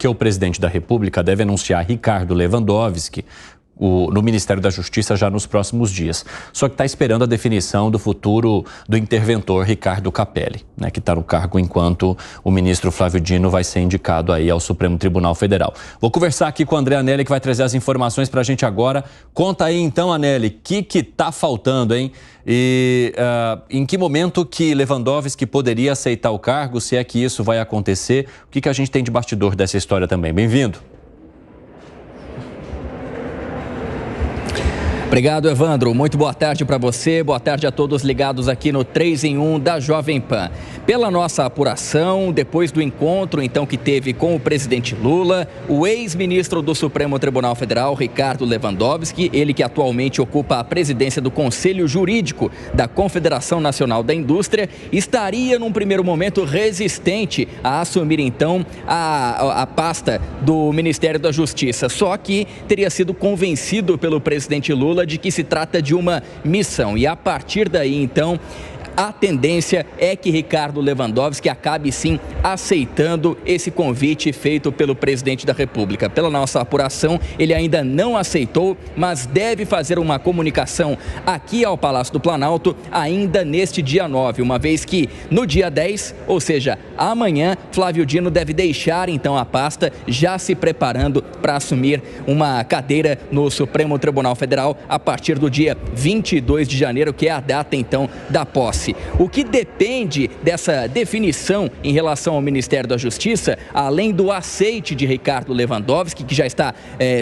que o presidente da República deve anunciar Ricardo Lewandowski no Ministério da Justiça já nos próximos dias. Só que está esperando a definição do futuro do interventor Ricardo Capelli, né, que está no cargo enquanto o ministro Flávio Dino vai ser indicado aí ao Supremo Tribunal Federal. Vou conversar aqui com a André Anelli, que vai trazer as informações para a gente agora. Conta aí então, Anelli, o que está faltando, hein? E em que momento que Lewandowski poderia aceitar o cargo, se é que isso vai acontecer? O que a gente tem de bastidor dessa história também? Bem-vindo. Obrigado, Evandro. Muito boa tarde para você, boa tarde a todos ligados aqui no 3 em 1 da Jovem Pan. Pela nossa apuração, depois do encontro então que teve com o presidente Lula, o ex-ministro do Supremo Tribunal Federal, Ricardo Lewandowski, ele que atualmente ocupa a presidência do Conselho Jurídico da Confederação Nacional da Indústria, estaria num primeiro momento resistente a assumir então a pasta do Ministério da Justiça, só que teria sido convencido pelo presidente Lula de que se trata de uma missão e a partir daí então a tendência é que Ricardo Lewandowski acabe sim aceitando esse convite feito pelo presidente da República. Pela nossa apuração, ele ainda não aceitou, mas deve fazer uma comunicação aqui ao Palácio do Planalto ainda neste dia 9, uma vez que no dia 10, ou seja, amanhã, Flávio Dino deve deixar então a pasta, já se preparando para assumir uma cadeira no Supremo Tribunal Federal a partir do dia 22 de janeiro, que é a data então da posse. O que depende dessa definição em relação ao Ministério da Justiça, além do aceite de Ricardo Lewandowski, que já está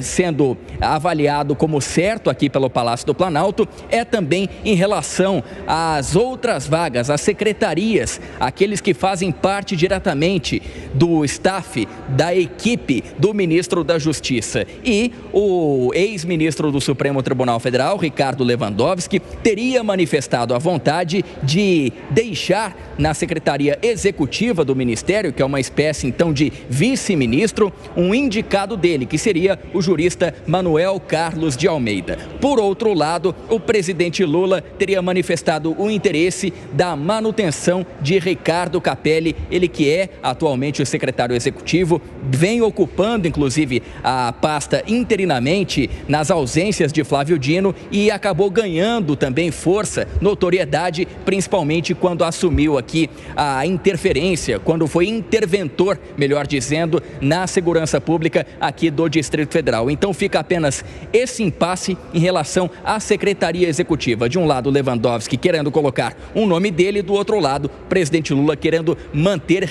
sendo avaliado como certo aqui pelo Palácio do Planalto, é também em relação às outras vagas, às secretarias, aqueles que fazem parte diretamente do staff, da equipe do ministro da Justiça. E o ex-ministro do Supremo Tribunal Federal, Ricardo Lewandowski, teria manifestado a vontade de deixar na Secretaria Executiva do Ministério, que é uma espécie então de vice-ministro, um indicado dele, que seria o jurista Manuel Carlos de Almeida. Por outro lado, o presidente Lula teria manifestado o interesse da manutenção de Ricardo Capelli, ele que é atualmente o secretário executivo, vem ocupando inclusive a pasta interinamente nas ausências de Flávio Dino e acabou ganhando também força, notoriedade, principalmente quando assumiu aqui a interferência, quando foi interventor, melhor dizendo, na segurança pública aqui do Distrito Federal. Então fica apenas esse impasse em relação à Secretaria Executiva. De um lado, Lewandowski querendo colocar um nome dele, do outro lado, o presidente Lula querendo manter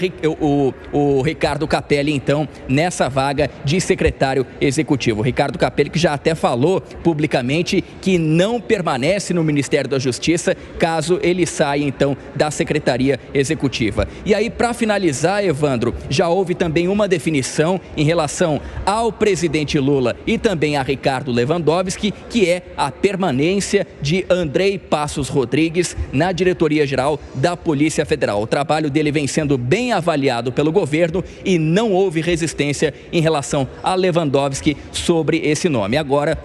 o Ricardo Capelli, então, nessa vaga de secretário executivo. Ricardo Capelli que já até falou publicamente que não permanece no Ministério da Justiça caso ele saia, então, da Secretaria Executiva. E aí, para finalizar, Evandro, já houve também uma definição em relação ao presidente Lula e também a Ricardo Lewandowski, que é a permanência de Andrei Passos Rodrigues na diretoria-geral da Polícia Federal. O trabalho dele vem sendo bem avaliado pelo governo e não houve resistência em relação a Lewandowski sobre esse nome. Agora,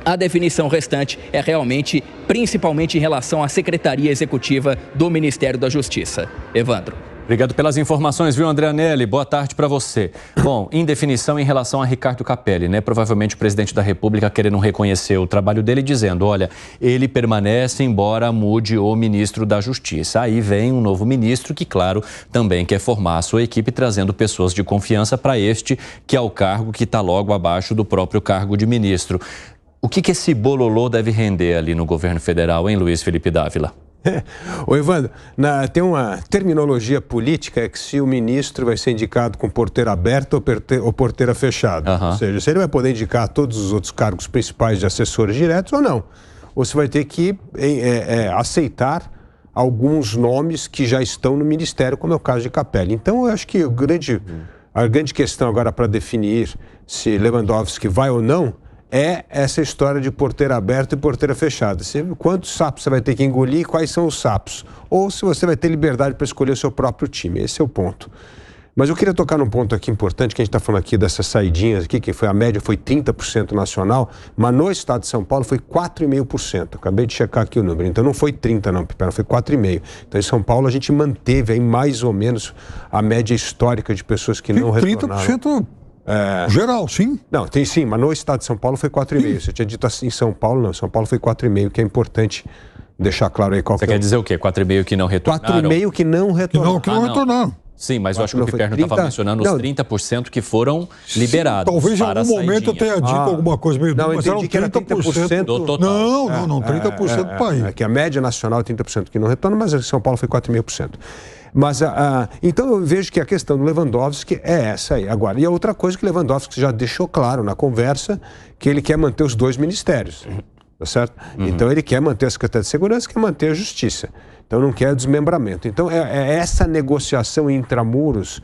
a definição restante é realmente, principalmente em relação à Secretaria Executiva do Ministério da Justiça. Evandro. Obrigado pelas informações, viu, André Anelli? Boa tarde para você. Bom, indefinição em relação a Ricardo Capelli, né? Provavelmente o presidente da República querendo reconhecer o trabalho dele, dizendo, olha, ele permanece embora mude o ministro da Justiça. Aí vem um novo ministro que, claro, também quer formar a sua equipe, trazendo pessoas de confiança para este, que é o cargo que está logo abaixo do próprio cargo de ministro. O que esse bololô deve render ali no governo federal, hein, Luiz Felipe Dávila? Ô Evandro, tem uma terminologia política que se o ministro vai ser indicado com porteira aberta ou porteira fechada. Ou seja, se ele vai poder indicar todos os outros cargos principais de assessores diretos ou não. Ou se vai ter que aceitar alguns nomes que já estão no ministério, como é o caso de Capelli. Então, eu acho que a grande questão agora para definir se Lewandowski vai ou não é essa história de porteira aberta e porteira fechada. Quantos sapos você vai ter que engolir e quais são os sapos? Ou se você vai ter liberdade para escolher o seu próprio time. Esse é o ponto. Mas eu queria tocar num ponto aqui importante, que a gente está falando aqui dessas saidinhas aqui, que a média foi 30% nacional, mas no estado de São Paulo foi 4,5%. Acabei de checar aqui o número. Então não foi 30% não, Pipera, foi 4,5%. Então em São Paulo a gente manteve aí mais ou menos a média histórica de pessoas que não retornaram. 30%... Geral, sim. Não, tem sim, mas no estado de São Paulo foi 4,5. Você tinha dito assim em São Paulo, não. São Paulo foi 4,5, que é importante deixar claro aí qual Você quer dizer o quê? 4,5 que não retornaram? 4,5 que não retornaram. Que não retornaram. Sim, mas eu acho que o Piperno estava mencionando os 30% que foram liberados. Talvez em algum momento eu tenha dito alguma coisa meio dura, mas eram 30% do total. Não, 30% do país. É que a média nacional é 30% que não retorna, mas em São Paulo foi 4,5%. Mas, então eu vejo que a questão do Lewandowski é essa aí. Agora, e a outra coisa que Lewandowski já deixou claro na conversa, que ele quer manter os 2 ministérios. Tá certo? Então ele quer manter a Secretaria de Segurança, quer manter a Justiça. Então não quer desmembramento. Então é essa negociação intramuros.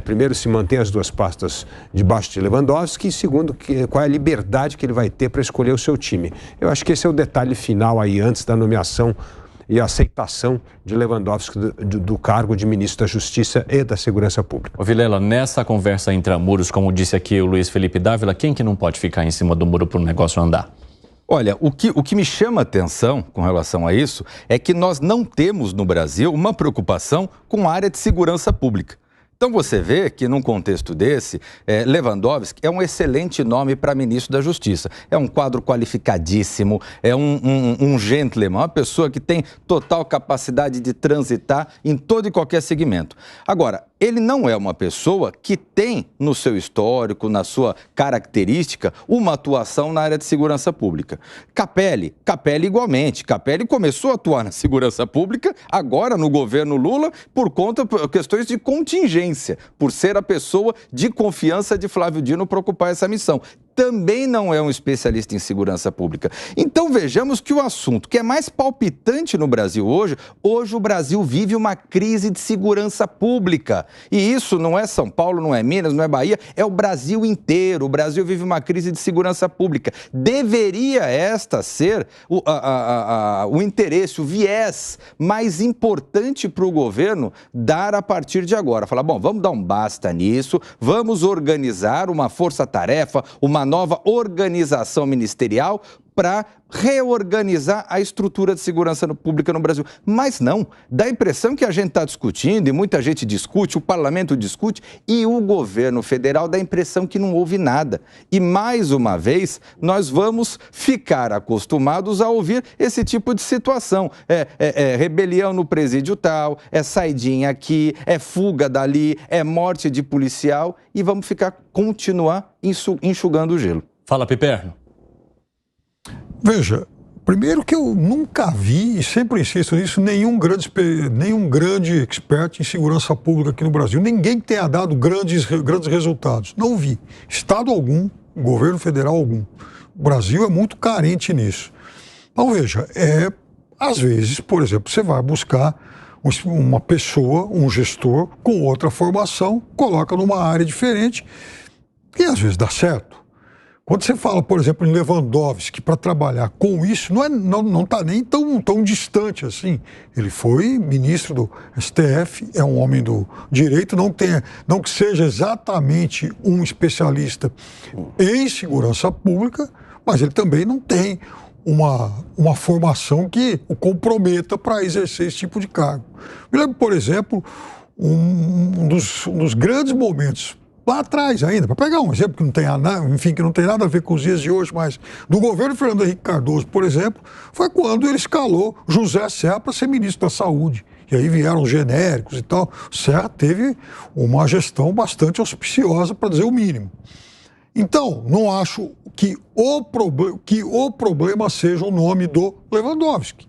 Primeiro, se mantém as 2 pastas debaixo de Lewandowski, e segundo, qual é a liberdade que ele vai ter para escolher o seu time. Eu acho que esse é o detalhe final aí, antes da nomeação e aceitação de Lewandowski do cargo de ministro da Justiça e da Segurança Pública. Ô Vilela, nessa conversa intramuros, como disse aqui o Luiz Felipe Dávila, quem que não pode ficar em cima do muro para o negócio andar? Olha, o que me chama a atenção com relação a isso é que nós não temos no Brasil uma preocupação com a área de segurança pública. Então você vê que num contexto desse, Lewandowski é um excelente nome para ministro da Justiça. É um quadro qualificadíssimo, é um gentleman, uma pessoa que tem total capacidade de transitar em todo e qualquer segmento. Agora, ele não é uma pessoa que tem no seu histórico, na sua característica, uma atuação na área de segurança pública. Capelli igualmente. Capelli começou a atuar na segurança pública, agora no governo Lula, por questões de contingência, por ser a pessoa de confiança de Flávio Dino para ocupar essa missão. Também não é um especialista em segurança pública. Então vejamos que o assunto que é mais palpitante no Brasil hoje o Brasil vive uma crise de segurança pública. E isso não é São Paulo, não é Minas, não é Bahia, é o Brasil inteiro. O Brasil vive uma crise de segurança pública. Deveria esta ser o interesse, o viés mais importante para o governo dar a partir de agora. Falar, bom, vamos dar um basta nisso, vamos organizar uma força-tarefa, uma nova organização ministerial para reorganizar a estrutura de segurança pública no Brasil. Mas não, dá a impressão que a gente está discutindo, e muita gente discute, o parlamento discute, e o governo federal dá a impressão que não houve nada. E mais uma vez, nós vamos ficar acostumados a ouvir esse tipo de situação. É rebelião no presídio tal, é saidinha aqui, é fuga dali, é morte de policial, e vamos continuar enxugando o gelo. Fala, Piperno. Veja, primeiro que eu nunca vi, e sempre insisto nisso, nenhum grande expert em segurança pública aqui no Brasil. Ninguém que tenha dado grandes resultados. Não vi. Estado algum, governo federal algum. O Brasil é muito carente nisso. Então, veja, às vezes, por exemplo, você vai buscar uma pessoa, um gestor com outra formação, coloca numa área diferente e às vezes dá certo. Quando você fala, por exemplo, em Lewandowski, para trabalhar com isso, não está nem tão distante assim. Ele foi ministro do STF, é um homem do direito, não que seja exatamente um especialista em segurança pública, mas ele também não tem uma formação que o comprometa para exercer esse tipo de cargo. Me lembro, por exemplo, um dos grandes momentos lá atrás ainda, para pegar um exemplo que não tem nada a ver com os dias de hoje, mas do governo Fernando Henrique Cardoso, por exemplo, foi quando ele escalou José Serra para ser ministro da Saúde. E aí vieram os genéricos e tal. Serra teve uma gestão bastante auspiciosa, para dizer o mínimo. Então, não acho que o problema seja o nome do Lewandowski.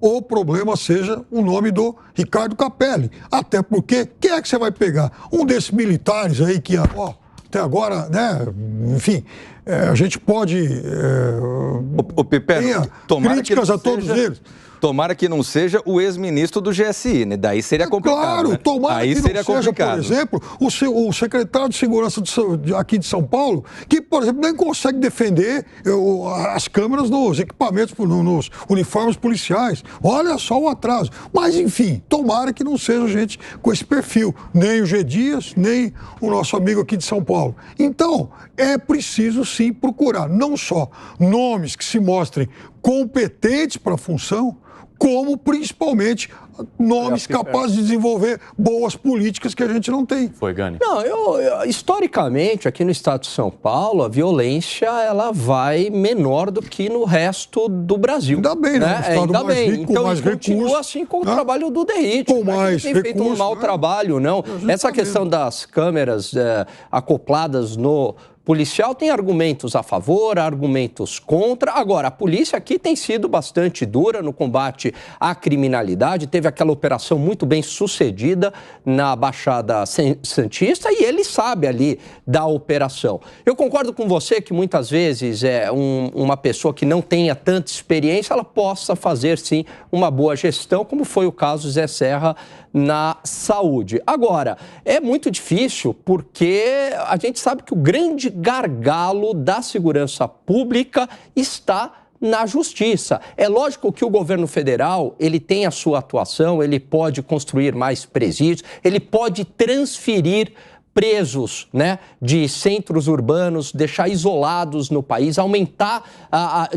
O problema seja o nome do Ricardo Capelli. Até porque, quem é que você vai pegar? Um desses militares aí que, até agora, né, enfim, a gente pode o Piperno, críticas a todos eles. Tomara que não seja o ex-ministro do GSI, né? Daí seria complicado. Claro, né? tomara aí que seria não seja, complicado. por exemplo, o secretário de Segurança aqui de São Paulo, que, por exemplo, nem consegue defender as câmeras nos equipamentos, nos uniformes policiais. Olha só o atraso. Mas, enfim, tomara que não seja gente com esse perfil. Nem o G. Dias, nem o nosso amigo aqui de São Paulo. Então, é preciso, sim, procurar não só nomes que se mostrem competentes para a função, como principalmente nomes capazes de desenvolver boas políticas que a gente não tem. Foi, Gani? Não, historicamente, aqui no estado de São Paulo, a violência ela vai menor do que no resto do Brasil. Ainda bem, né? Ainda bem. Rico, então, mais continua recursos, assim com o trabalho do DEIT. Com mais tem feito um mau trabalho, não. Essa questão das câmeras acopladas no policial tem argumentos a favor, argumentos contra. Agora, a polícia aqui tem sido bastante dura no combate à criminalidade. Teve aquela operação muito bem sucedida na Baixada Santista e ele sabe ali da operação. Eu concordo com você que muitas vezes uma pessoa que não tenha tanta experiência, ela possa fazer sim uma boa gestão, como foi o caso do Zé Serra na saúde. Agora, é muito difícil porque a gente sabe que o grande gargalo da segurança pública está na justiça. É lógico que o governo federal, ele tem a sua atuação, ele pode construir mais presídios, ele pode transferir presos, né, de centros urbanos, deixar isolados no país, aumentar,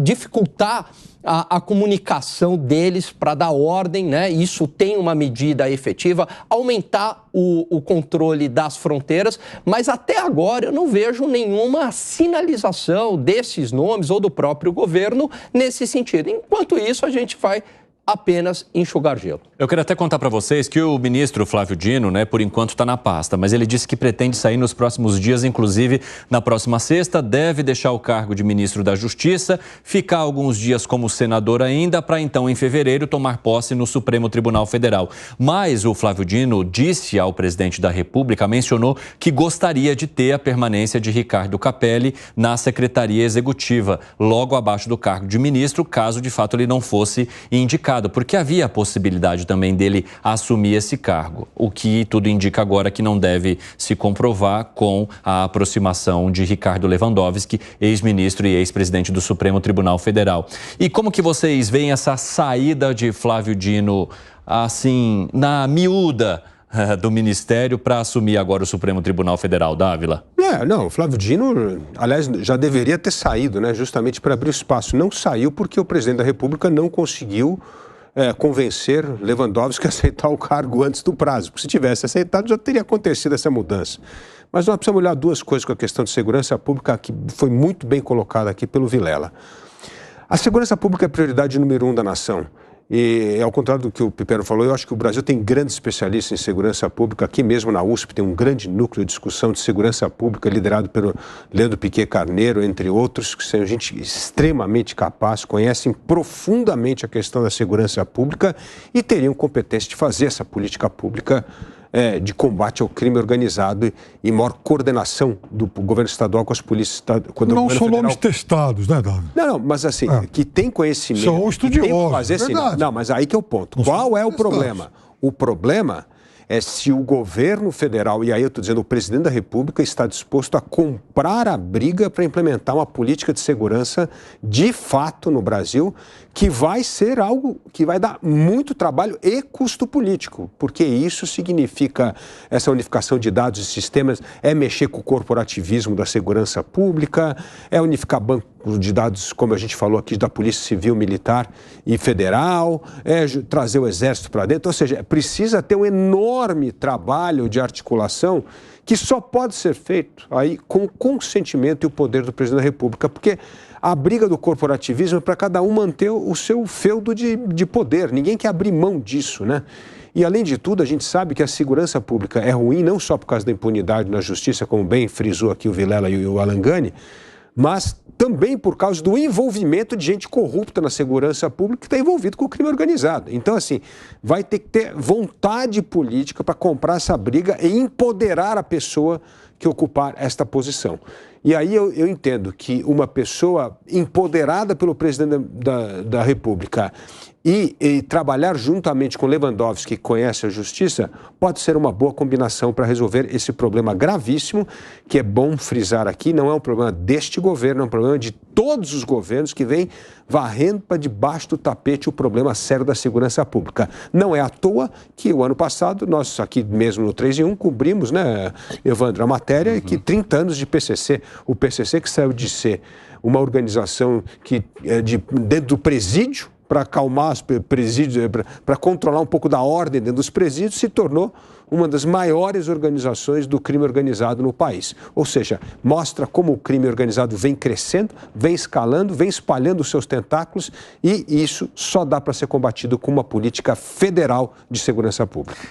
dificultar a comunicação deles para dar ordem, né? Isso tem uma medida efetiva, aumentar o controle das fronteiras, mas até agora eu não vejo nenhuma sinalização desses nomes ou do próprio governo nesse sentido. Enquanto isso, a gente vai apenas enxugar gelo. Eu quero até contar para vocês que o ministro Flávio Dino, por enquanto está na pasta, mas ele disse que pretende sair nos próximos dias, inclusive na próxima sexta, deve deixar o cargo de ministro da Justiça, ficar alguns dias como senador ainda, para então em fevereiro tomar posse no Supremo Tribunal Federal. Mas o Flávio Dino disse ao presidente da República, mencionou que gostaria de ter a permanência de Ricardo Capelli na Secretaria Executiva, logo abaixo do cargo de ministro, caso de fato ele não fosse indicado, porque havia a possibilidade também dele assumir esse cargo, o que tudo indica agora que não deve se comprovar com a aproximação de Ricardo Lewandowski, ex-ministro e ex-presidente do Supremo Tribunal Federal. E como que vocês veem essa saída de Flávio Dino, assim, na miúda do Ministério para assumir agora o Supremo Tribunal Federal, Dávila? Não, o Flávio Dino, aliás, já deveria ter saído, justamente para abrir espaço. Não saiu porque o presidente da República não conseguiu convencer Lewandowski a aceitar o cargo antes do prazo. Porque se tivesse aceitado, já teria acontecido essa mudança. Mas nós precisamos olhar duas coisas com a questão de segurança pública, que foi muito bem colocada aqui pelo Vilela. A segurança pública é a prioridade número 1 da nação. E, ao contrário do que o Pipero falou, eu acho que o Brasil tem grandes especialistas em segurança pública. Aqui mesmo na USP tem um grande núcleo de discussão de segurança pública liderado pelo Leandro Piquet Carneiro, entre outros, que são gente extremamente capaz, conhecem profundamente a questão da segurança pública e teriam competência de fazer essa política pública de combate ao crime organizado e maior coordenação do governo estadual com as polícias estaduais. Não são nomes testados, né, Davi? Não, mas assim, que tem conhecimento. São estudiosos, fazer não, mas aí que é o ponto. Qual é o problema? O problema é se o governo federal, e aí eu estou dizendo o presidente da República, está disposto a comprar a briga para implementar uma política de segurança de fato no Brasil, que vai ser algo que vai dar muito trabalho e custo político, porque isso significa essa unificação de dados e sistemas, é mexer com o corporativismo da segurança pública, é unificar bancos de dados, como a gente falou aqui, da Polícia Civil, Militar e Federal, é trazer o Exército para dentro, ou seja, precisa ter um enorme trabalho de articulação que só pode ser feito aí com o consentimento e o poder do presidente da República, porque a briga do corporativismo é para cada um manter o seu feudo de poder. Ninguém quer abrir mão disso, E, além de tudo, a gente sabe que a segurança pública é ruim não só por causa da impunidade na justiça, como bem frisou aqui o Vilela e o Alan Gani, mas também por causa do envolvimento de gente corrupta na segurança pública que está envolvido com o crime organizado. Então, assim, vai ter que ter vontade política para comprar essa briga e empoderar a pessoa que ocupar esta posição. E aí eu entendo que uma pessoa empoderada pelo presidente da República e trabalhar juntamente com Lewandowski, que conhece a justiça, pode ser uma boa combinação para resolver esse problema gravíssimo, que é bom frisar aqui, não é um problema deste governo, é um problema de todos os governos que vêm varrendo para debaixo do tapete o problema sério da segurança pública. Não é à toa que o ano passado, nós aqui mesmo no 3 em 1, cobrimos, Evandro, a matéria que 30 anos de PCC, o PCC que saiu de ser uma organização que dentro do presídio, para acalmar os presídios, para controlar um pouco da ordem dentro dos presídios, se tornou uma das maiores organizações do crime organizado no país. Ou seja, mostra como o crime organizado vem crescendo, vem escalando, vem espalhando os seus tentáculos, e isso só dá para ser combatido com uma política federal de segurança pública.